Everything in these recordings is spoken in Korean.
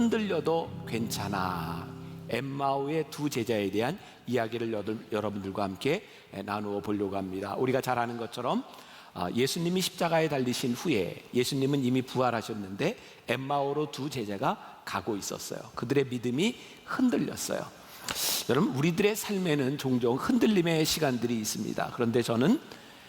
흔들려도 괜찮아. 엠마오의 두 제자에 대한 이야기를 여러분들과 함께 나누어 보려고 합니다. 우리가 잘 아는 것처럼 예수님이 십자가에 달리신 후에 예수님은 이미 부활하셨는데 엠마오로 두 제자가 가고 있었어요. 그들의 믿음이 흔들렸어요. 여러분, 우리들의 삶에는 종종 흔들림의 시간들이 있습니다. 그런데 저는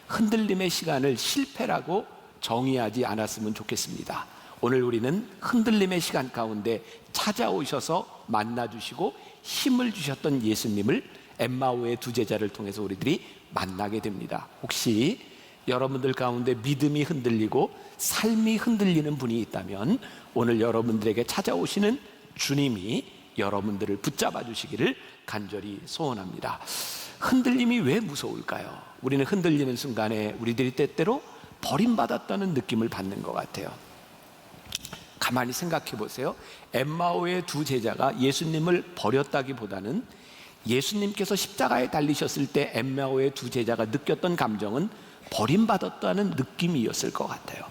흔들림의 시간을 실패라고 정의하지 않았으면 좋겠습니다. 오늘 우리는 흔들림의 시간 가운데 찾아오셔서 만나주시고 힘을 주셨던 예수님을 엠마오의 두 제자를 통해서 우리들이 만나게 됩니다. 혹시 여러분들 가운데 믿음이 흔들리고 삶이 흔들리는 분이 있다면 오늘 여러분들에게 찾아오시는 주님이 여러분들을 붙잡아 주시기를 간절히 소원합니다. 흔들림이 왜 무서울까요? 우리는 흔들리는 순간에 우리들이 때때로 버림받았다는 느낌을 받는 것 같아요. 가만히 생각해 보세요. 엠마오의 두 제자가 예수님을 버렸다기보다는 예수님께서 십자가에 달리셨을 때 엠마오의 두 제자가 느꼈던 감정은 버림받았다는 느낌이었을 것 같아요.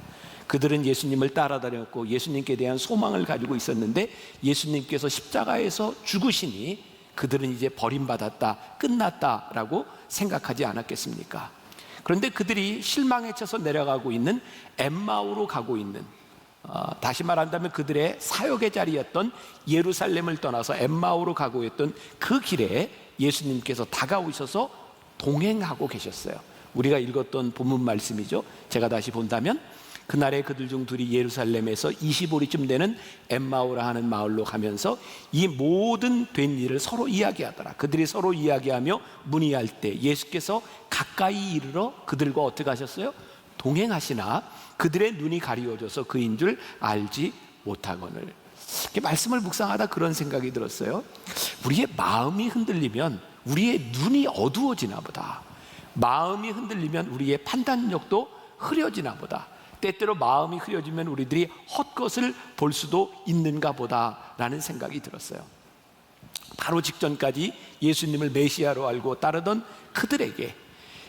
그들은 예수님을 따라다녔고 예수님께 대한 소망을 가지고 있었는데 예수님께서 십자가에서 죽으시니 그들은 이제 버림받았다, 끝났다라고 생각하지 않았겠습니까? 그런데 그들이 실망에 쳐서 내려가고 있는 엠마오로 가고 있는, 다시 말한다면 그들의 사역의 자리였던 예루살렘을 떠나서 엠마오로 가고 있던 그 길에 예수님께서 다가오셔서 동행하고 계셨어요. 우리가 읽었던 본문 말씀이죠. 제가 다시 본다면 그날에 그들 중 둘이 예루살렘에서 20보리쯤 되는 엠마오라 하는 마을로 가면서 이 모든 된 일을 서로 이야기하더라. 그들이 서로 이야기하며 문의할 때 예수께서 가까이 이르러 그들과 어떻게 하셨어요? 동행하시나 그들의 눈이 가리워져서 그인 줄 알지 못하거늘. 말씀을 묵상하다 그런 생각이 들었어요. 우리의 마음이 흔들리면 우리의 눈이 어두워지나 보다. 마음이 흔들리면 우리의 판단력도 흐려지나 보다. 때때로 마음이 흐려지면 우리들이 헛것을 볼 수도 있는가 보다라는 생각이 들었어요. 바로 직전까지 예수님을 메시아로 알고 따르던 그들에게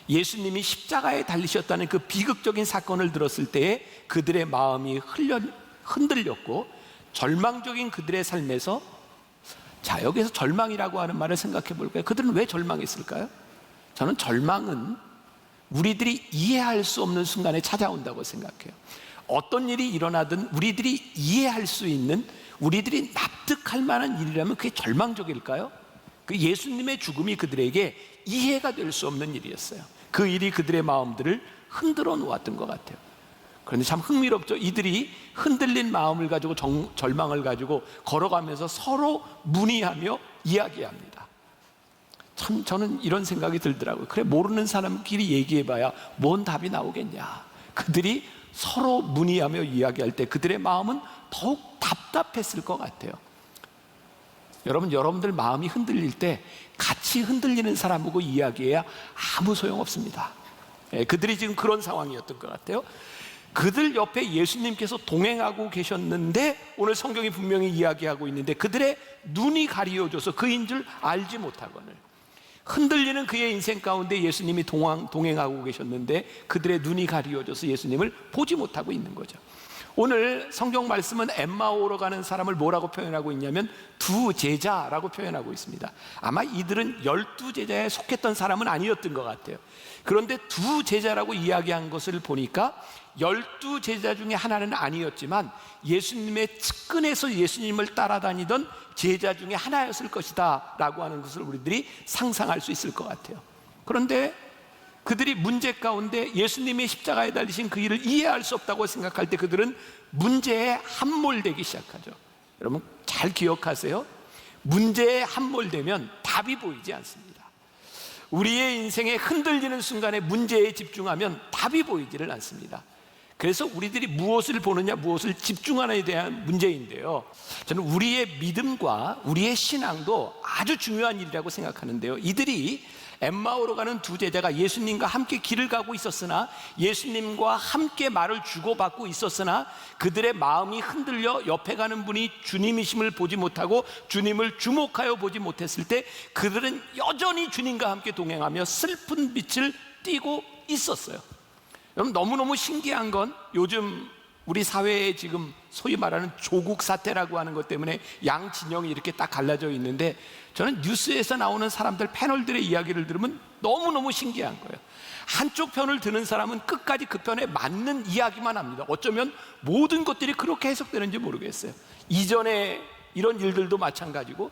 예수님이 십자가에 달리셨다는 그 비극적인 사건을 들었을 때에 그들의 마음이 흔들렸고 절망적인 그들의 삶에서, 자, 여기서 절망이라고 하는 말을 생각해 볼까요? 그들은 왜 절망했을까요? 저는 절망은 우리들이 이해할 수 없는 순간에 찾아온다고 생각해요. 어떤 일이 일어나든 우리들이 이해할 수 있는, 우리들이 납득할 만한 일이라면 그게 절망적일까요? 그 예수님의 죽음이 그들에게 이해가 될 수 없는 일이었어요. 그 일이 그들의 마음들을 흔들어 놓았던 것 같아요. 그런데 참 흥미롭죠. 이들이 흔들린 마음을 가지고 절망을 가지고 걸어가면서 서로 문의하며 이야기합니다. 참 저는 이런 생각이 들더라고요. 그래, 모르는 사람끼리 얘기해봐야 뭔 답이 나오겠냐. 그들이 서로 문의하며 이야기할 때 그들의 마음은 더욱 답답했을 것 같아요. 여러분들 마음이 흔들릴 때 같이 흔들리는 사람하고 이야기해야 아무 소용없습니다. 그들이 지금 그런 상황이었던 것 같아요. 그들 옆에 예수님께서 동행하고 계셨는데 오늘 성경이 분명히 이야기하고 있는데 그들의 눈이 가리워져서 그인 줄 알지 못하거늘. 흔들리는 그의 인생 가운데 예수님이 동행하고 계셨는데 그들의 눈이 가리워져서 예수님을 보지 못하고 있는 거죠. 오늘 성경 말씀은 엠마오로 가는 사람을 뭐라고 표현하고 있냐면 두 제자라고 표현하고 있습니다. 아마 이들은 12제자에 속했던 사람은 아니었던 것 같아요. 그런데 두 제자라고 이야기한 것을 보니까 12제자 중에 하나는 아니었지만 예수님의 측근에서 예수님을 따라다니던 제자 중에 하나였을 것이다 라고 하는 것을 우리들이 상상할 수 있을 것 같아요. 그런데 그들이 문제 가운데 예수님이 십자가에 달리신 그 일을 이해할 수 없다고 생각할 때 그들은 문제에 함몰되기 시작하죠. 여러분 잘 기억하세요. 문제에 함몰되면 답이 보이지 않습니다. 우리의 인생에 흔들리는 순간에 문제에 집중하면 답이 보이지를 않습니다. 그래서 우리들이 무엇을 보느냐, 무엇을 집중하느냐에 대한 문제인데요, 저는 우리의 믿음과 우리의 신앙도 아주 중요한 일이라고 생각하는데요, 이들이 엠마오로 가는 두 제자가 예수님과 함께 길을 가고 있었으나, 예수님과 함께 말을 주고받고 있었으나 그들의 마음이 흔들려 옆에 가는 분이 주님이심을 보지 못하고 주님을 주목하여 보지 못했을 때 그들은 여전히 주님과 함께 동행하며 슬픈 빛을 띠고 있었어요. 여러분, 너무너무 신기한 건 요즘 우리 사회에 지금 소위 말하는 조국 사태라고 하는 것 때문에 양 진영이 이렇게 딱 갈라져 있는데, 저는 뉴스에서 나오는 사람들 패널들의 이야기를 들으면 너무너무 신기한 거예요. 한쪽 편을 드는 사람은 끝까지 그 편에 맞는 이야기만 합니다. 어쩌면 모든 것들이 그렇게 해석되는지 모르겠어요. 이전에 이런 일들도 마찬가지고,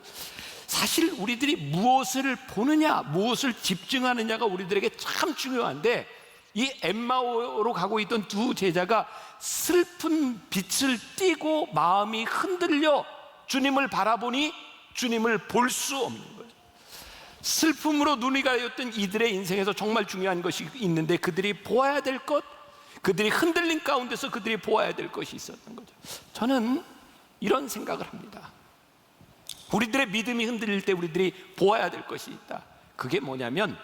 사실 우리들이 무엇을 보느냐, 무엇을 집중하느냐가 우리들에게 참 중요한데, 이 엠마오로 가고 있던 두 제자가 슬픈 빛을 띠고 마음이 흔들려 주님을 바라보니 주님을 볼 수 없는 거예요. 슬픔으로 눈이 가렸던 이들의 인생에서 정말 중요한 것이 있는데, 그들이 보아야 될 것, 그들이 흔들린 가운데서 그들이 보아야 될 것이 있었던 거죠. 저는 이런 생각을 합니다. 우리들의 믿음이 흔들릴 때 우리들이 보아야 될 것이 있다. 그게 뭐냐면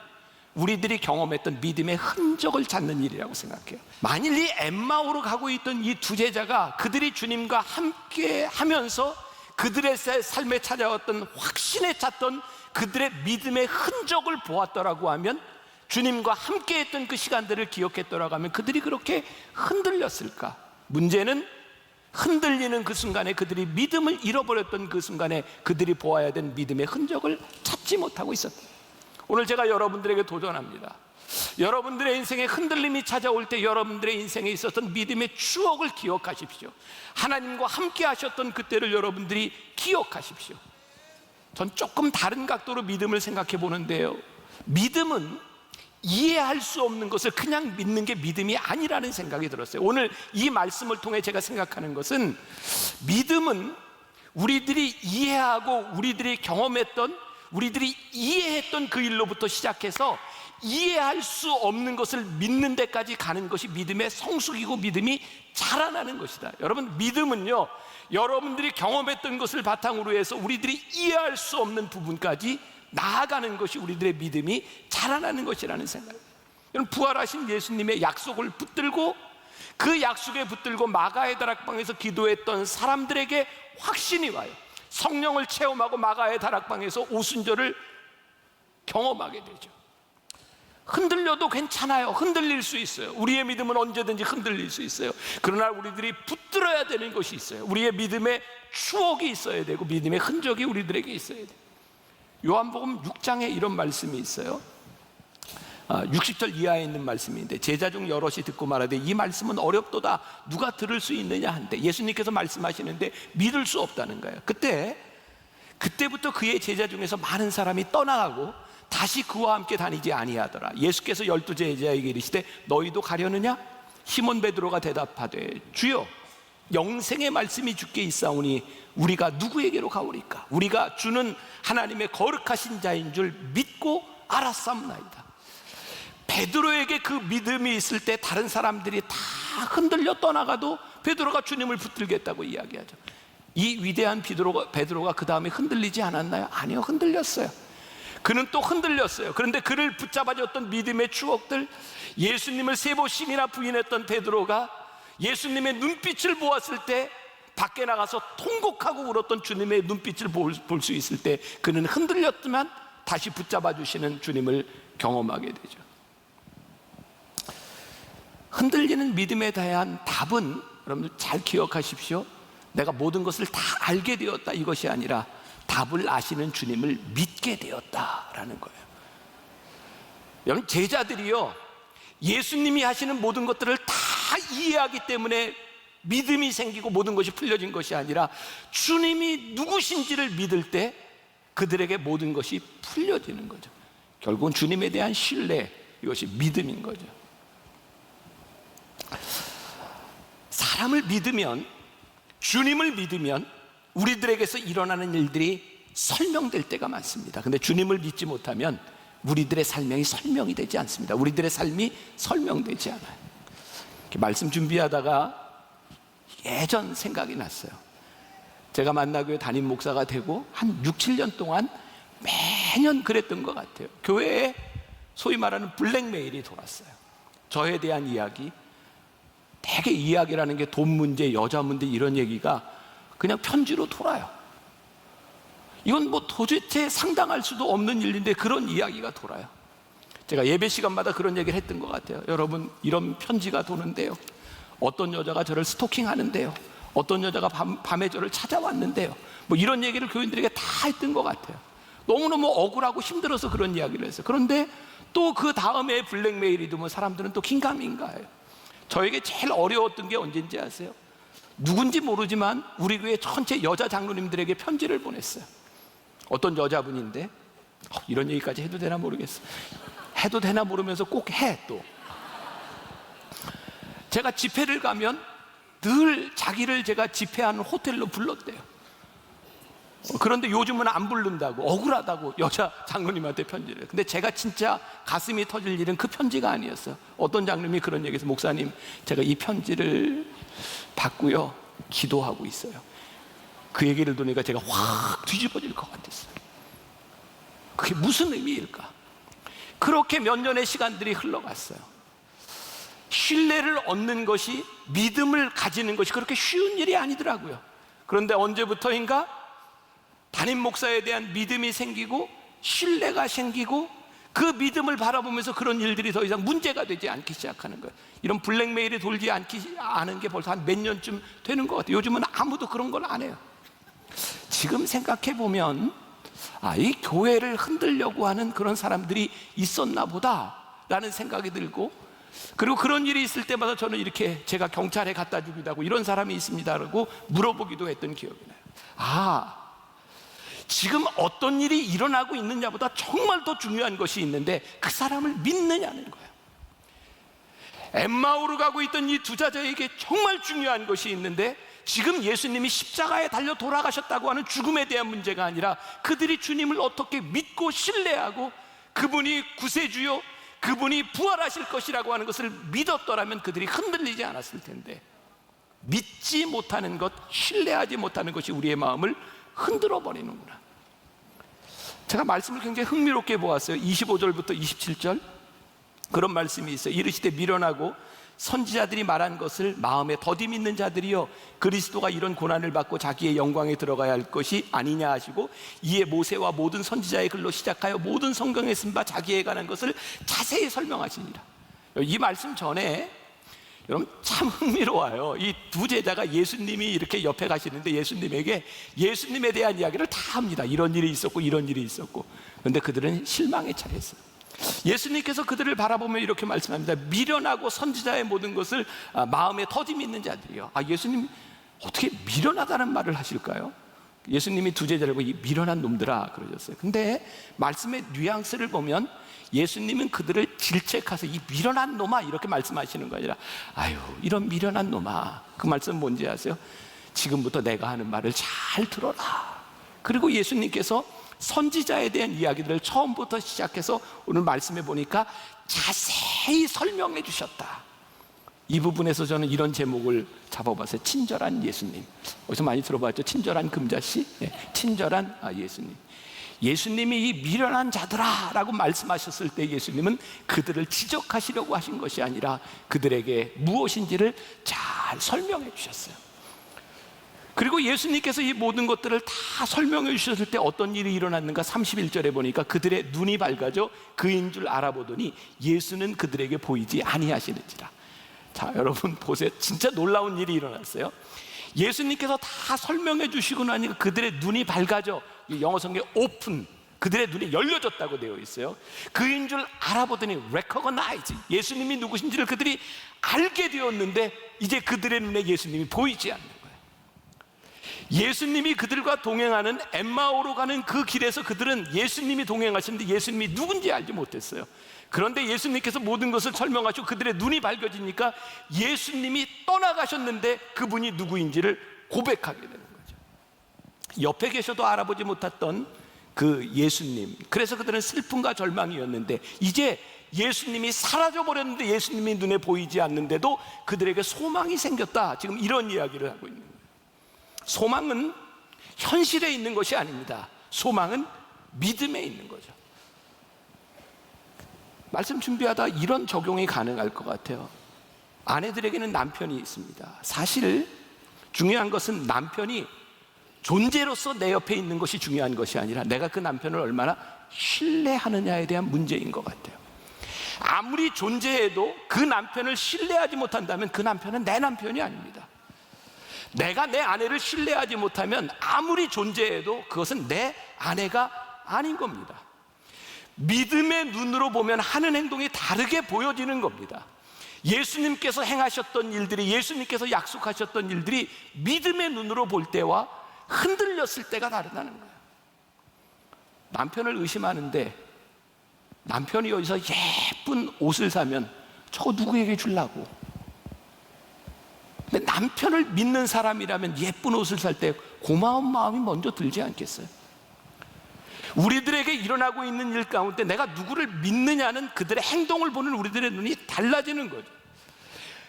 우리들이 경험했던 믿음의 흔적을 찾는 일이라고 생각해요. 만일 이 엠마오로 가고 있던 이 두 제자가 그들이 주님과 함께 하면서 그들의 삶에 찾아왔던 확신에 찾던 그들의 믿음의 흔적을 보았더라고 하면, 주님과 함께 했던 그 시간들을 기억했더라고 하면 그들이 그렇게 흔들렸을까? 문제는 흔들리는 그 순간에, 그들이 믿음을 잃어버렸던 그 순간에 그들이 보아야 된 믿음의 흔적을 찾지 못하고 있었다. 오늘 제가 여러분들에게 도전합니다. 여러분들의 인생에 흔들림이 찾아올 때 여러분들의 인생에 있었던 믿음의 추억을 기억하십시오. 하나님과 함께 하셨던 그때를 여러분들이 기억하십시오. 전 조금 다른 각도로 믿음을 생각해 보는데요, 믿음은 이해할 수 없는 것을 그냥 믿는 게 믿음이 아니라는 생각이 들었어요. 오늘 이 말씀을 통해 제가 생각하는 것은, 믿음은 우리들이 이해하고 우리들이 경험했던, 우리들이 이해했던 그 일로부터 시작해서 이해할 수 없는 것을 믿는 데까지 가는 것이 믿음의 성숙이고 믿음이 자라나는 것이다. 여러분, 믿음은요, 여러분들이 경험했던 것을 바탕으로 해서 우리들이 이해할 수 없는 부분까지 나아가는 것이 우리들의 믿음이 자라나는 것이라는 생각이에요. 여러분, 부활하신 예수님의 약속을 붙들고 그 약속에 붙들고 마가의 다락방에서 기도했던 사람들에게 확신이 와요. 성령을 체험하고 마가의 다락방에서 오순절을 경험하게 되죠. 흔들려도 괜찮아요. 흔들릴 수 있어요. 우리의 믿음은 언제든지 흔들릴 수 있어요. 그러나 우리들이 붙들어야 되는 것이 있어요. 우리의 믿음의 추억이 있어야 되고 믿음의 흔적이 우리들에게 있어야 돼요. 요한복음 6장에 이런 말씀이 있어요. 60절 이하에 있는 말씀인데, 제자 중 여럿이 듣고 말하되 이 말씀은 어렵도다, 누가 들을 수 있느냐 한데, 예수님께서 말씀하시는데 믿을 수 없다는 거예요. 그때부터 그의 제자 중에서 많은 사람이 떠나가고 다시 그와 함께 다니지 아니하더라. 예수께서 12 제자에게 이르시되 너희도 가려느냐? 시몬 베드로가 대답하되 주여, 영생의 말씀이 주께 있사오니 우리가 누구에게로 가오리까? 우리가 주는 하나님의 거룩하신 자인 줄 믿고 알았사옵나이다. 베드로에게 그 믿음이 있을 때 다른 사람들이 다 흔들려 떠나가도 베드로가 주님을 붙들겠다고 이야기하죠. 이 위대한 베드로가 그 다음에 흔들리지 않았나요? 아니요, 흔들렸어요. 그는 또 흔들렸어요. 그런데 그를 붙잡아줬던 믿음의 추억들, 예수님을 3번씩이나 부인했던 베드로가 예수님의 눈빛을 보았을 때 밖에 나가서 통곡하고 울었던 주님의 눈빛을 볼 수 있을 때 그는 흔들렸지만 다시 붙잡아주시는 주님을 경험하게 되죠. 흔들리는 믿음에 대한 답은, 여러분들 잘 기억하십시오. 내가 모든 것을 다 알게 되었다, 이것이 아니라 답을 아시는 주님을 믿게 되었다라는 거예요. 여러분, 제자들이요, 예수님이 하시는 모든 것들을 다 이해하기 때문에 믿음이 생기고 모든 것이 풀려진 것이 아니라 주님이 누구신지를 믿을 때 그들에게 모든 것이 풀려지는 거죠. 결국은 주님에 대한 신뢰, 이것이 믿음인 거죠. 사람을 믿으면, 주님을 믿으면 우리들에게서 일어나는 일들이 설명될 때가 많습니다. 근데 주님을 믿지 못하면 우리들의 삶이 설명이 되지 않습니다. 우리들의 삶이 설명되지 않아요. 말씀 준비하다가 예전 생각이 났어요. 제가 만나교회 담임 목사가 되고 한 6, 7년 동안 매년 그랬던 것 같아요. 교회에 소위 말하는 블랙메일이 돌았어요. 저에 대한 이야기, 되게 이야기라는 게 돈 문제, 여자 문제, 이런 얘기가 그냥 편지로 돌아요. 이건 뭐 도대체 상당할 수도 없는 일인데 그런 이야기가 돌아요. 제가 예배 시간마다 그런 얘기를 했던 것 같아요. 여러분, 이런 편지가 도는데요, 어떤 여자가 저를 스토킹하는데요, 어떤 여자가 밤에 저를 찾아왔는데요, 뭐 이런 얘기를 교인들에게 다 했던 것 같아요. 너무너무 억울하고 힘들어서 그런 이야기를 했어요. 그런데 또 그 다음에 블랙메일이 되면 사람들은 또 긴가민가해요. 저에게 제일 어려웠던 게 언제인지 아세요? 누군지 모르지만 우리 교회 전체 여자 장로님들에게 편지를 보냈어요. 어떤 여자분인데 이런 얘기까지 해도 되나 모르겠어. 해도 되나 모르면서 꼭 해. 또 제가 집회를 가면 늘 자기를 제가 집회하는 호텔로 불렀대요. 그런데 요즘은 안 부른다고, 억울하다고 여자 장로님한테 편지를 해요. 근데 제가 진짜 가슴이 터질 일은 그 편지가 아니었어요. 어떤 장로님이 그런 얘기해서, 목사님, 제가 이 편지를 받고요 기도하고 있어요. 그 얘기를 들으니까 제가 확 뒤집어질 것 같았어요. 그게 무슨 의미일까? 그렇게 몇 년의 시간들이 흘러갔어요. 신뢰를 얻는 것이, 믿음을 가지는 것이 그렇게 쉬운 일이 아니더라고요. 그런데 언제부터인가 담임 목사에 대한 믿음이 생기고 신뢰가 생기고 그 믿음을 바라보면서 그런 일들이 더 이상 문제가 되지 않기 시작하는 거예요. 이런 블랙메일이 돌지 않은 게 벌써 한 몇 년쯤 되는 것 같아요. 요즘은 아무도 그런 걸 안 해요. 지금 생각해 보면 이 교회를 흔들려고 하는 그런 사람들이 있었나 보다라는 생각이 들고, 그리고 그런 일이 있을 때마다 저는 이렇게 제가 경찰에 갖다 주기도 하고, 이런 사람이 있습니다라고 물어보기도 했던 기억이 나요. 지금 어떤 일이 일어나고 있느냐보다 정말 더 중요한 것이 있는데 그 사람을 믿느냐는 거예요. 엠마오로 가고 있던 이 두 자녀에게 정말 중요한 것이 있는데, 지금 예수님이 십자가에 달려 돌아가셨다고 하는 죽음에 대한 문제가 아니라 그들이 주님을 어떻게 믿고 신뢰하고 그분이 구세주요, 그분이 부활하실 것이라고 하는 것을 믿었더라면 그들이 흔들리지 않았을 텐데, 믿지 못하는 것, 신뢰하지 못하는 것이 우리의 마음을 흔들어 버리는구나. 제가 말씀을 굉장히 흥미롭게 보았어요. 25절부터 27절 그런 말씀이 있어요. 이르시되 미련하고 선지자들이 말한 것을 마음에 더디 믿는 자들이여, 그리스도가 이런 고난을 받고 자기의 영광에 들어가야 할 것이 아니냐 하시고, 이에 모세와 모든 선지자의 글로 시작하여 모든 성경에 쓴 바 자기에 관한 것을 자세히 설명하시니라. 이 말씀 전에 여러분 참 흥미로워요. 이 두 제자가 예수님이 이렇게 옆에 가시는데 예수님에게 예수님에 대한 이야기를 다 합니다. 이런 일이 있었고 이런 일이 있었고. 그런데 그들은 실망에 차렸어요. 예수님께서 그들을 바라보며 이렇게 말씀합니다. 미련하고 선지자의 모든 것을 마음에 더디 믿는 자들이요. 예수님 어떻게 미련하다는 말을 하실까요? 예수님이 두 제자를 보고 이 미련한 놈들아 그러셨어요. 근데 말씀의 뉘앙스를 보면 예수님은 그들을 질책하셔서 이 미련한 놈아 이렇게 말씀하시는 거 아니라, 아유 이런 미련한 놈아, 그 말씀은 뭔지 아세요? 지금부터 내가 하는 말을 잘 들어라. 그리고 예수님께서 선지자에 대한 이야기들을 처음부터 시작해서 오늘 말씀해 보니까 자세히 설명해 주셨다. 이 부분에서 저는 이런 제목을 잡아봤어요. 친절한 예수님. 어디서 많이 들어봤죠? 친절한 금자씨? 친절한 예수님. 예수님이 이 미련한 자들아 라고 말씀하셨을 때 예수님은 그들을 지적하시려고 하신 것이 아니라 그들에게 무엇인지를 잘 설명해 주셨어요. 그리고 예수님께서 이 모든 것들을 다 설명해 주셨을 때 어떤 일이 일어났는가? 31절에 보니까 그들의 눈이 밝아져 그인 줄 알아보더니 예수는 그들에게 보이지 아니하시는지라. 자, 여러분 보세요. 진짜 놀라운 일이 일어났어요. 예수님께서 다 설명해 주시고 나니까 그들의 눈이 밝아져, 영어 성경에 오픈, 그들의 눈이 열려졌다고 되어 있어요. 그인 줄 알아보더니 recognize, 예수님이 누구신지를 그들이 알게 되었는데 이제 그들의 눈에 예수님이 보이지 않는 거예요. 예수님이 그들과 동행하는 엠마오로 가는 그 길에서 그들은 예수님이 동행하시는데 예수님이 누군지 알지 못했어요. 그런데 예수님께서 모든 것을 설명하시고 그들의 눈이 밝아지니까 예수님이 떠나가셨는데 그분이 누구인지를 고백하게 되는 거죠. 옆에 계셔도 알아보지 못했던 그 예수님, 그래서 그들은 슬픔과 절망이었는데 이제 예수님이 사라져버렸는데 예수님이 눈에 보이지 않는데도 그들에게 소망이 생겼다. 지금 이런 이야기를 하고 있는 거예요. 소망은 현실에 있는 것이 아닙니다. 소망은 믿음에 있는 거죠. 말씀 준비하다 이런 적용이 가능할 것 같아요. 아내들에게는 남편이 있습니다. 사실 중요한 것은 남편이 존재로서 내 옆에 있는 것이 중요한 것이 아니라 내가 그 남편을 얼마나 신뢰하느냐에 대한 문제인 것 같아요. 아무리 존재해도 그 남편을 신뢰하지 못한다면 그 남편은 내 남편이 아닙니다. 내가 내 아내를 신뢰하지 못하면 아무리 존재해도 그것은 내 아내가 아닌 겁니다. 믿음의 눈으로 보면 하는 행동이 다르게 보여지는 겁니다. 예수님께서 행하셨던 일들이, 예수님께서 약속하셨던 일들이 믿음의 눈으로 볼 때와 흔들렸을 때가 다르다는 거예요. 남편을 의심하는데 남편이 여기서 예쁜 옷을 사면 저거 누구에게 주려고? 근데 남편을 믿는 사람이라면 예쁜 옷을 살 때 고마운 마음이 먼저 들지 않겠어요? 우리들에게 일어나고 있는 일 가운데 내가 누구를 믿느냐는 그들의 행동을 보는 우리들의 눈이 달라지는 거죠.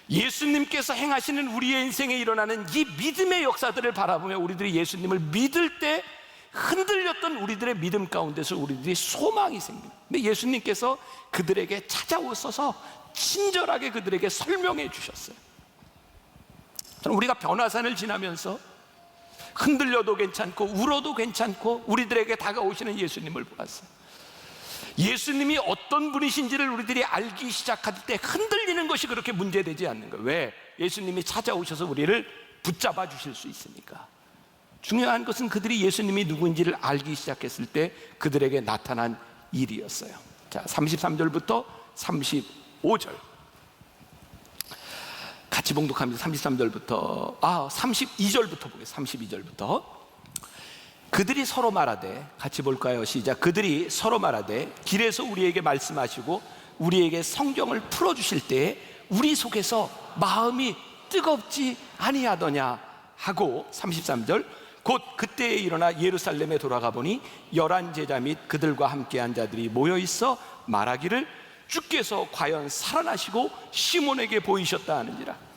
예수님께서 행하시는 우리의 인생에 일어나는 이 믿음의 역사들을 바라보며 우리들이 예수님을 믿을 때 흔들렸던 우리들의 믿음 가운데서 우리들이 소망이 생깁니다. 근데 예수님께서 그들에게 찾아오셔서 친절하게 그들에게 설명해 주셨어요. 저는 우리가 변화산을 지나면서 흔들려도 괜찮고 울어도 괜찮고 우리들에게 다가오시는 예수님을 보았어요. 예수님이 어떤 분이신지를 우리들이 알기 시작할 때 흔들리는 것이 그렇게 문제되지 않는 거예요. 왜? 예수님이 찾아오셔서 우리를 붙잡아 주실 수 있으니까. 중요한 것은 그들이 예수님이 누구인지를 알기 시작했을 때 그들에게 나타난 일이었어요. 자, 33절부터 35절 같이 봉독합니다. 33절부터 32절부터 보겠습니다. 32절부터 그들이 서로 말하되, 같이 볼까요? 시작. 그들이 서로 말하되 길에서 우리에게 말씀하시고 우리에게 성경을 풀어주실 때에 우리 속에서 마음이 뜨겁지 아니하더냐 하고, 33절 곧 그때에 일어나 예루살렘에 돌아가 보니 11 제자 및 그들과 함께한 자들이 모여있어 말하기를 주께서 과연 살아나시고 시몬에게 보이셨다 하는지라.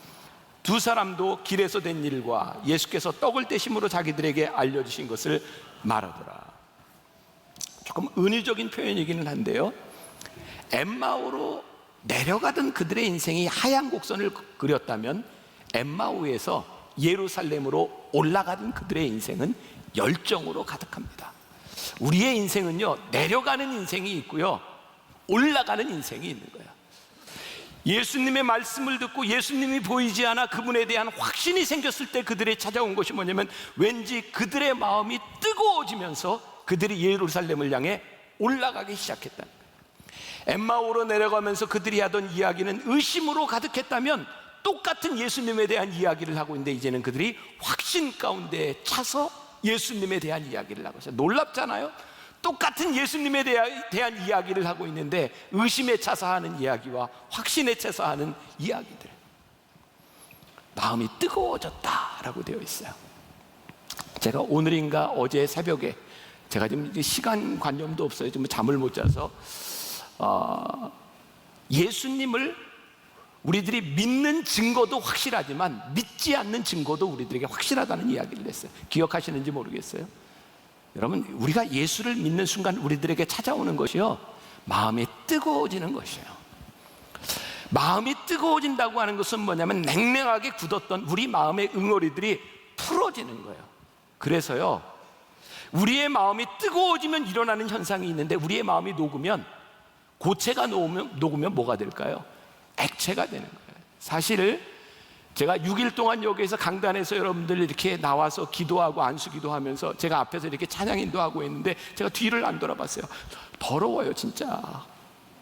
두 사람도 길에서 된 일과 예수께서 떡을 떼심으로 자기들에게 알려주신 것을 말하더라. 조금 은유적인 표현이기는 한데요, 엠마오로 내려가던 그들의 인생이 하얀 곡선을 그렸다면 엠마오에서 예루살렘으로 올라가던 그들의 인생은 열정으로 가득합니다. 우리의 인생은요, 내려가는 인생이 있고요, 올라가는 인생이 있는 거예요. 예수님의 말씀을 듣고 예수님이 보이지 않아 그분에 대한 확신이 생겼을 때 그들이 찾아온 것이 뭐냐면 왠지 그들의 마음이 뜨거워지면서 그들이 예루살렘을 향해 올라가기 시작했다. 엠마오로 내려가면서 그들이 하던 이야기는 의심으로 가득했다면 똑같은 예수님에 대한 이야기를 하고 있는데 이제는 그들이 확신 가운데 차서 예수님에 대한 이야기를 하고 있어요. 놀랍잖아요. 똑같은 예수님에 대한 이야기를 하고 있는데 의심에 차서 하는 이야기와 확신에 차서 하는 이야기들, 마음이 뜨거워졌다라고 되어 있어요. 제가 오늘인가 어제 새벽에, 제가 지금 시간 관념도 없어요. 좀 잠을 못 자서 예수님을 우리들이 믿는 증거도 확실하지만 믿지 않는 증거도 우리들에게 확실하다는 이야기를 했어요. 기억하시는지 모르겠어요. 여러분, 우리가 예수를 믿는 순간 우리들에게 찾아오는 것이요, 마음이 뜨거워지는 것이에요. 마음이 뜨거워진다고 하는 것은 뭐냐면 냉랭하게 굳었던 우리 마음의 응어리들이 풀어지는 거예요. 그래서요, 우리의 마음이 뜨거워지면 일어나는 현상이 있는데 우리의 마음이 녹으면, 고체가 녹으면 뭐가 될까요? 액체가 되는 거예요. 사실 제가 6일 동안 여기에서 강단에서 여러분들 이렇게 나와서 기도하고 안수기도 하면서 제가 앞에서 이렇게 찬양인도 하고 있는데 제가 뒤를 안 돌아봤어요. 더러워요, 진짜.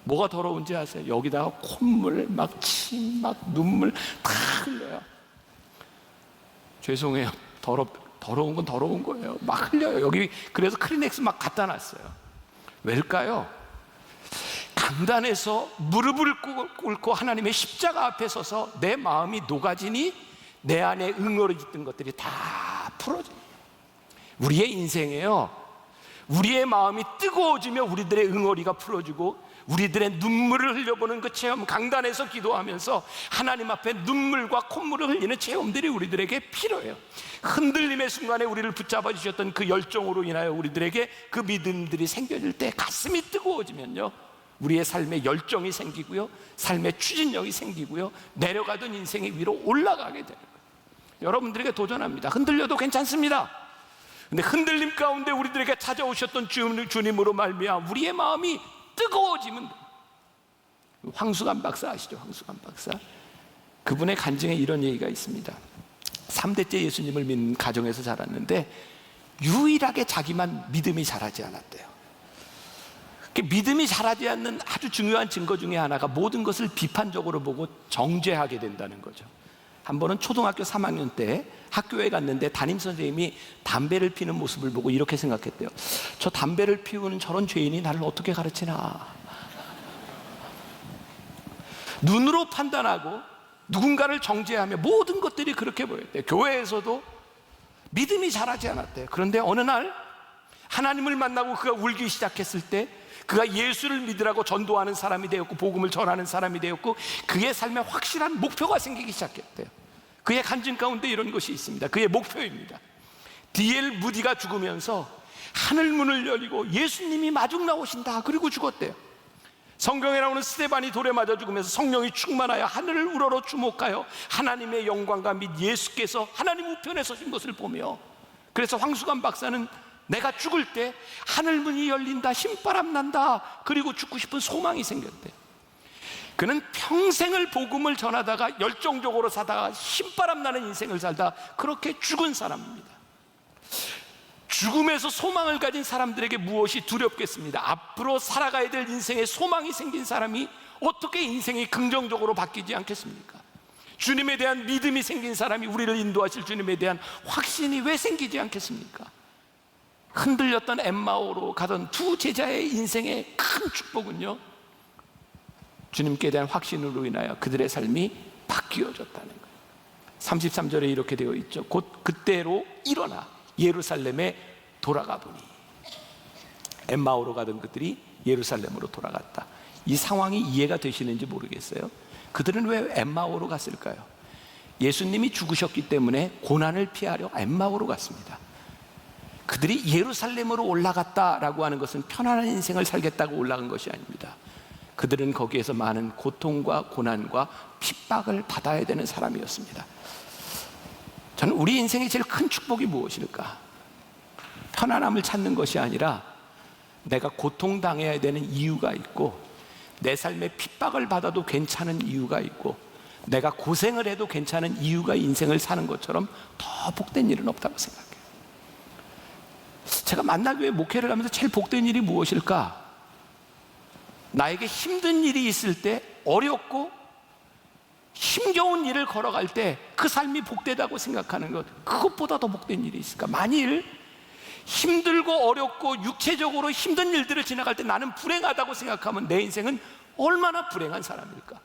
뭐가 더러운지 아세요? 여기다가 콧물, 막 침, 막 눈물 다 흘려요. 죄송해요. 더러운 건 더러운 거예요. 막 흘려요. 여기 그래서 크리넥스 막 갖다 놨어요. 왜일까요? 강단에서 무릎을 꿇고 하나님의 십자가 앞에 서서 내 마음이 녹아지니 내 안에 응어리던 것들이 다 풀어져요. 우리의 인생에요, 우리의 마음이 뜨거워지며 우리들의 응어리가 풀어지고 우리들의 눈물을 흘려보는 그 체험, 강단에서 기도하면서 하나님 앞에 눈물과 콧물을 흘리는 체험들이 우리들에게 필요해요. 흔들림의 순간에 우리를 붙잡아 주셨던 그 열정으로 인하여 우리들에게 그 믿음들이 생겨질 때 가슴이 뜨거워지면요, 우리의 삶에 열정이 생기고요, 삶의 추진력이 생기고요, 내려가던 인생이 위로 올라가게 되는 거예요. 여러분들에게 도전합니다. 흔들려도 괜찮습니다. 근데 흔들림 가운데 우리들에게 찾아오셨던 주님으로 말미암아 우리의 마음이 뜨거워지면, 황수관 박사 아시죠? 황수관 박사. 그분의 간증에 이런 얘기가 있습니다. 3대째 예수님을 믿는 가정에서 자랐는데 유일하게 자기만 믿음이 자라지 않았대요. 믿음이 자라지 않는 아주 중요한 증거 중에 하나가 모든 것을 비판적으로 보고 정죄하게 된다는 거죠. 한 번은 초등학교 3학년 때 학교에 갔는데 담임선생님이 담배를 피는 모습을 보고 이렇게 생각했대요. 저 담배를 피우는 저런 죄인이 나를 어떻게 가르치나. 눈으로 판단하고 누군가를 정죄하며 모든 것들이 그렇게 보였대요. 교회에서도 믿음이 자라지 않았대요. 그런데 어느 날 하나님을 만나고 그가 울기 시작했을 때 그가 예수를 믿으라고 전도하는 사람이 되었고 복음을 전하는 사람이 되었고 그의 삶에 확실한 목표가 생기기 시작했대요. 그의 간증 가운데 이런 것이 있습니다. 그의 목표입니다. D.L. 무디가 죽으면서 하늘문을 열리고 예수님이 마중 나오신다. 그리고 죽었대요. 성경에 나오는 스데반이 돌에 맞아 죽으면서 성령이 충만하여 하늘을 우러러 주목하여 하나님의 영광과 및 예수께서 하나님 우편에 서신 것을 보며, 그래서 황수관 박사는 내가 죽을 때 하늘문이 열린다, 신바람 난다, 그리고 죽고 싶은 소망이 생겼대. 그는 평생을 복음을 전하다가 열정적으로 사다가 신바람 나는 인생을 살다 그렇게 죽은 사람입니다. 죽음에서 소망을 가진 사람들에게 무엇이 두렵겠습니다. 앞으로 살아가야 될 인생에 소망이 생긴 사람이 어떻게 인생이 긍정적으로 바뀌지 않겠습니까? 주님에 대한 믿음이 생긴 사람이 우리를 인도하실 주님에 대한 확신이 왜 생기지 않겠습니까? 흔들렸던 엠마오로 가던 두 제자의 인생의 큰 축복은요, 주님께 대한 확신으로 인하여 그들의 삶이 바뀌어졌다는 거예요. 33절에 이렇게 되어 있죠. 곧 그때로 일어나 예루살렘에 돌아가 보니. 엠마오로 가던 그들이 예루살렘으로 돌아갔다. 이 상황이 이해가 되시는지 모르겠어요. 그들은 왜 엠마오로 갔을까요? 예수님이 죽으셨기 때문에 고난을 피하려 엠마오로 갔습니다. 그들이 예루살렘으로 올라갔다라고 하는 것은 편안한 인생을 살겠다고 올라간 것이 아닙니다. 그들은 거기에서 많은 고통과 고난과 핍박을 받아야 되는 사람이었습니다. 저는 우리 인생의 제일 큰 축복이 무엇일까? 편안함을 찾는 것이 아니라 내가 고통당해야 되는 이유가 있고, 내 삶에 핍박을 받아도 괜찮은 이유가 있고, 내가 고생을 해도 괜찮은 이유가 인생을 사는 것처럼 더 복된 일은 없다고 생각해요. 제가 만나교회 목회를 하면서 제일 복된 일이 무엇일까? 나에게 힘든 일이 있을 때, 어렵고 힘겨운 일을 걸어갈 때 그 삶이 복되다고 생각하는 것, 그것보다 더 복된 일이 있을까? 만일 힘들고 어렵고 육체적으로 힘든 일들을 지나갈 때 나는 불행하다고 생각하면 내 인생은 얼마나 불행한 사람일까?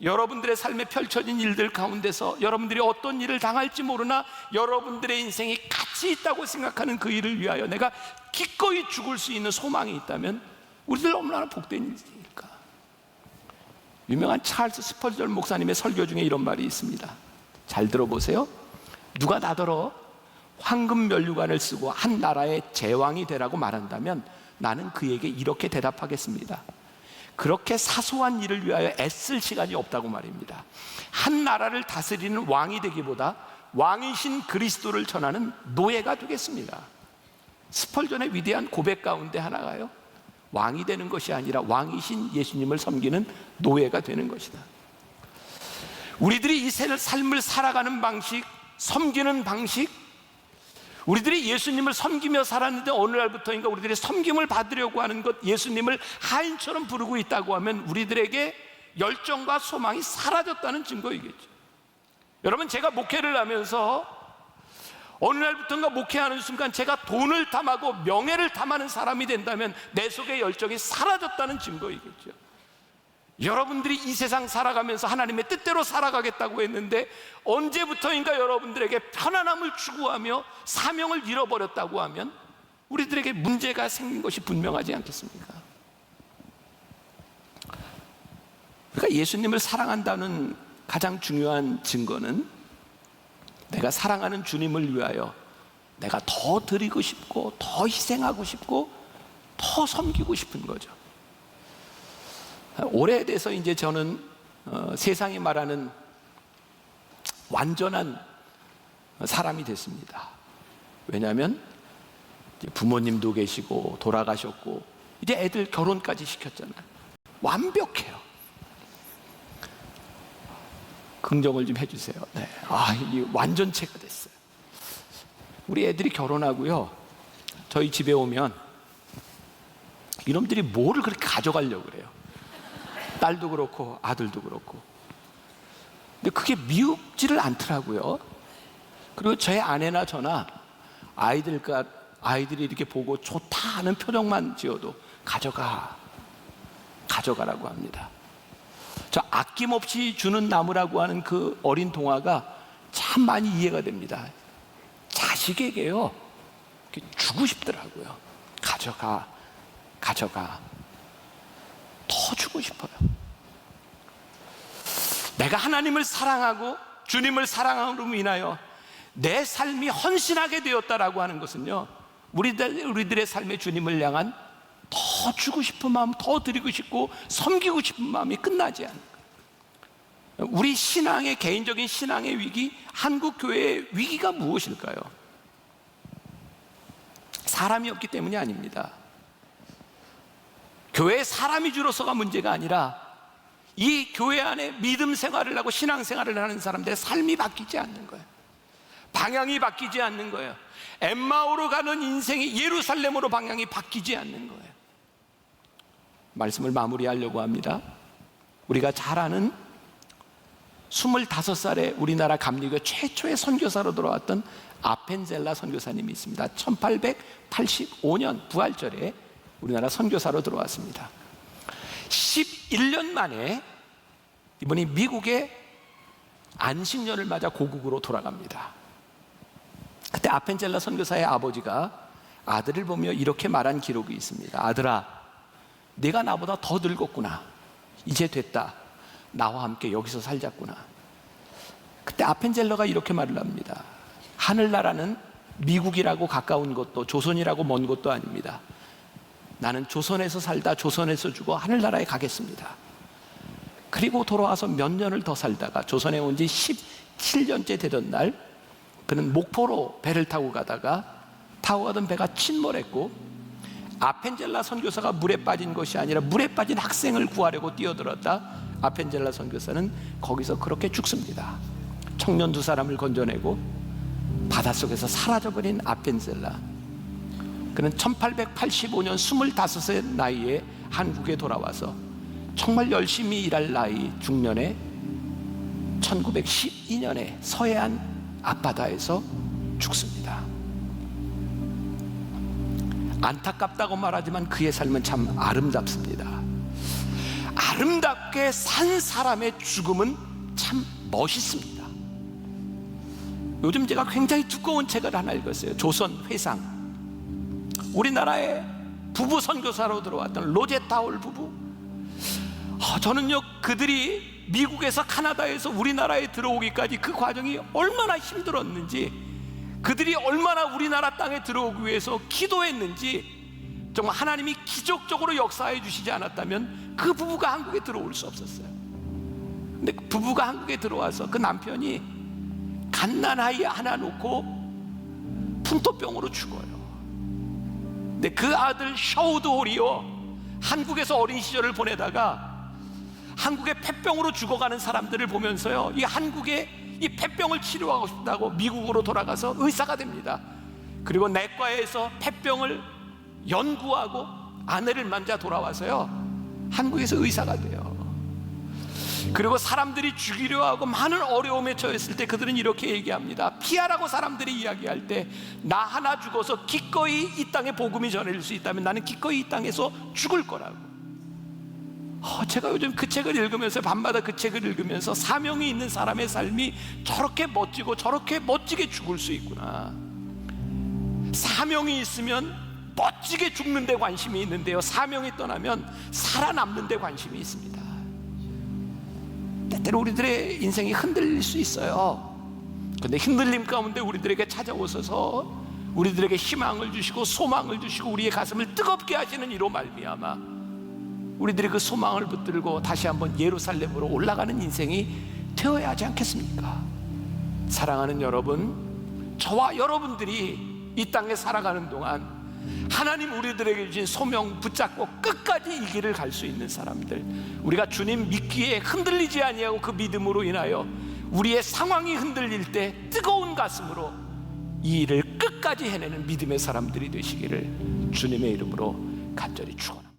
여러분들의 삶에 펼쳐진 일들 가운데서 여러분들이 어떤 일을 당할지 모르나 여러분들의 인생이 가치 있다고 생각하는 그 일을 위하여 내가 기꺼이 죽을 수 있는 소망이 있다면 우리들 얼마나 복된 일일까? 유명한 찰스 스펄전 목사님의 설교 중에 이런 말이 있습니다. 잘 들어보세요. 누가 나더러 황금 면류관을 쓰고 한 나라의 제왕이 되라고 말한다면 나는 그에게 이렇게 대답하겠습니다. 그렇게 사소한 일을 위하여 애쓸 시간이 없다고 말입니다. 한 나라를 다스리는 왕이 되기보다 왕이신 그리스도를 전하는 노예가 되겠습니다. 스펄전의 위대한 고백 가운데 하나가요, 왕이 되는 것이 아니라 왕이신 예수님을 섬기는 노예가 되는 것이다. 우리들이 이 삶을 살아가는 방식, 섬기는 방식, 우리들이 예수님을 섬기며 살았는데 어느 날부터인가 우리들이 섬김을 받으려고 하는 것, 예수님을 하인처럼 부르고 있다고 하면 우리들에게 열정과 소망이 사라졌다는 증거이겠죠. 여러분, 제가 목회를 하면서 어느 날부터인가 목회하는 순간 제가 돈을 탐하고 명예를 탐하는 사람이 된다면 내 속의 열정이 사라졌다는 증거이겠죠. 여러분들이 이 세상 살아가면서 하나님의 뜻대로 살아가겠다고 했는데 언제부터인가 여러분들에게 편안함을 추구하며 사명을 잃어버렸다고 하면 우리들에게 문제가 생긴 것이 분명하지 않겠습니까? 그러니까 예수님을 사랑한다는 가장 중요한 증거는 내가 사랑하는 주님을 위하여 내가 더 드리고 싶고 더 희생하고 싶고 더 섬기고 싶은 거죠. 오래돼서 이제 저는 세상이 말하는 완전한 사람이 됐습니다. 왜냐하면 부모님도 계시고 돌아가셨고 이제 애들 결혼까지 시켰잖아요. 완벽해요. 긍정을 좀 해주세요. 네. 이 완전체가 됐어요. 우리 애들이 결혼하고요, 저희 집에 오면 이놈들이 뭐를 그렇게 가져가려고 그래요. 딸도 그렇고 아들도 그렇고. 근데 그게 미흡지를 않더라고요. 그리고 제 아내나 저나 아이들이 이렇게 보고 좋다 하는 표정만 지어도 가져가라고 합니다. 저 아낌없이 주는 나무라고 하는 그 어린 동화가 참 많이 이해가 됩니다. 자식에게요, 주고 싶더라고요. 가져가. 더 주고 싶어요. 내가 하나님을 사랑하고 주님을 사랑함으로 인하여 내 삶이 헌신하게 되었다라고 하는 것은요, 우리들의 삶의 주님을 향한 더 주고 싶은 마음, 더 드리고 싶고 섬기고 싶은 마음이 끝나지 않는 거예요. 우리 신앙의, 개인적인 신앙의 위기, 한국 교회의 위기가 무엇일까요? 사람이 없기 때문이 아닙니다. 교회에 사람이 줄어서가 문제가 아니라 이 교회 안에 믿음 생활을 하고 신앙 생활을 하는 사람들의 삶이 바뀌지 않는 거예요. 방향이 바뀌지 않는 거예요. 엠마오로 가는 인생이 예루살렘으로 방향이 바뀌지 않는 거예요. 말씀을 마무리하려고 합니다. 우리가 잘 아는 25살에 우리나라 감리교 최초의 선교사로 들어왔던 아펜젤라 선교사님이 있습니다. 1885년 부활절에 우리나라 선교사로 들어왔습니다. 11년 만에 이분이 미국의 안식년을 맞아 고국으로 돌아갑니다. 그때 아펜젤라 선교사의 아버지가 아들을 보며 이렇게 말한 기록이 있습니다. 아들아, 네가 나보다 더 늙었구나. 이제 됐다. 나와 함께 여기서 살자꾸나. 그때 아펜젤러가 이렇게 말을 합니다. 하늘나라는 미국이라고 가까운 것도 조선이라고 먼 것도 아닙니다. 나는 조선에서 살다 조선에서 죽어 하늘나라에 가겠습니다. 그리고 돌아와서 몇 년을 더 살다가 조선에 온 지 17년째 되던 날, 그는 목포로 배를 타고 가던 배가 침몰했고, 아펜젤라 선교사가 물에 빠진 것이 아니라 물에 빠진 학생을 구하려고 뛰어들었다. 아펜젤라 선교사는 거기서 그렇게 죽습니다. 청년 두 사람을 건져내고 바닷속에서 사라져버린 아펜젤라, 그는 1885년 25세 나이에 한국에 돌아와서 정말 열심히 일할 나이 중년에 1912년에 서해안 앞바다에서 죽습니다. 안타깝다고 말하지만 그의 삶은 참 아름답습니다. 아름답게 산 사람의 죽음은 참 멋있습니다. 요즘 제가 굉장히 두꺼운 책을 하나 읽었어요. 조선 회상. 우리나라에 부부 선교사로 들어왔던 로제타올 부부. 저는요, 그들이 미국에서 카나다에서 우리나라에 들어오기까지 그 과정이 얼마나 힘들었는지, 그들이 얼마나 우리나라 땅에 들어오기 위해서 기도했는지, 정말 하나님이 기적적으로 역사해 주시지 않았다면 그 부부가 한국에 들어올 수 없었어요. 근데 부부가 한국에 들어와서 그 남편이 갓난아이 하나 놓고 풍토병으로 죽어요. 근데 그 아들 셔우드 홀이요, 한국에서 어린 시절을 보내다가 한국의 폐병으로 죽어가는 사람들을 보면서요, 이 한국의 이 폐병을 치료하고 싶다고 미국으로 돌아가서 의사가 됩니다. 그리고 내과에서 폐병을 연구하고 아내를 만나 돌아와서요, 한국에서 의사가 돼요. 그리고 사람들이 죽이려 하고 많은 어려움에 처했을 때 그들은 이렇게 얘기합니다. 피하라고 사람들이 이야기할 때, 나 하나 죽어서 기꺼이 이 땅에 복음이 전해질 수 있다면 나는 기꺼이 이 땅에서 죽을 거라고. 제가 요즘 그 책을 읽으면서, 밤마다 그 책을 읽으면서 사명이 있는 사람의 삶이 저렇게 멋지고 저렇게 멋지게 죽을 수 있구나. 사명이 있으면 멋지게 죽는 데 관심이 있는데요, 사명이 떠나면 살아남는 데 관심이 있습니다. 때때로 우리들의 인생이 흔들릴 수 있어요. 그런데 흔들림 가운데 우리들에게 찾아오셔서 우리들에게 희망을 주시고 소망을 주시고 우리의 가슴을 뜨겁게 하시는 이로 말미암아 우리들이 그 소망을 붙들고 다시 한번 예루살렘으로 올라가는 인생이 되어야 하지 않겠습니까? 사랑하는 여러분, 저와 여러분들이 이 땅에 살아가는 동안 하나님 우리들에게 주신 소명 붙잡고 끝까지 이 길을 갈 수 있는 사람들, 우리가 주님 믿기에 흔들리지 아니하고 그 믿음으로 인하여 우리의 상황이 흔들릴 때 뜨거운 가슴으로 이 일을 끝까지 해내는 믿음의 사람들이 되시기를 주님의 이름으로 간절히 축원합니다.